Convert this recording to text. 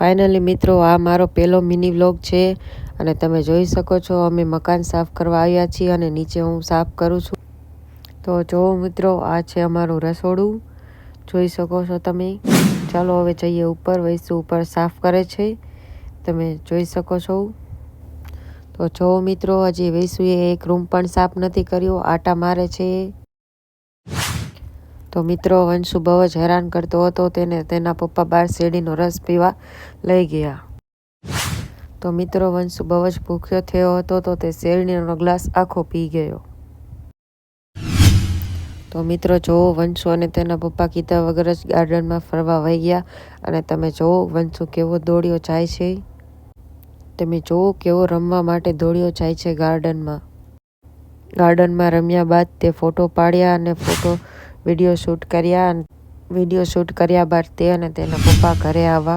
Finally મિત્રો, આ મારો પહેલો મિની વ્લોગ છે અને તમે જોઈ શકો છો અમે મકાન સાફ કરવા આવ્યા છીએ અને નીચે હું સાફ કરું છું. તો જો મિત્રો, આ છે અમારું રસોડું, જોઈ શકો છો તમે. ચાલો હવે જઈએ ઉપર. વૈસુ ઉપર સાફ કરે છે, તમે જોઈ શકો છો. તો જો મિત્રો, હજી વૈસુએ એક રૂમ પણ સાફ નથી કર્યો, આટા મારે છે. તો મિત્રો, વંશુ બહુ જ હેરાન કરતો હતો, તેને તેના પપ્પા બહાર શેરડીનો રસ પીવા લઈ ગયા. તો મિત્રો, વંશુ બહુ જ ભૂખ્યો થયો હતો, તો તે શેરડીનો ગ્લાસ આખો પી ગયો. તો મિત્રો જોવો, વંશુ અને તેના પપ્પા કીધા વગર જ ગાર્ડનમાં ફરવા વહી ગયા અને તમે જોવો વંશુ કેવો દોડ્યો જાય છે. તમે જોવો કેવો રમવા માટે દોડ્યો જાય છે ગાર્ડનમાં. ગાર્ડનમાં રમ્યા બાદ તે ફોટો પાડ્યા અને વિડીયો શૂટ કર્યા બાદ તે અને તેના પપ્પા ઘરે આવવા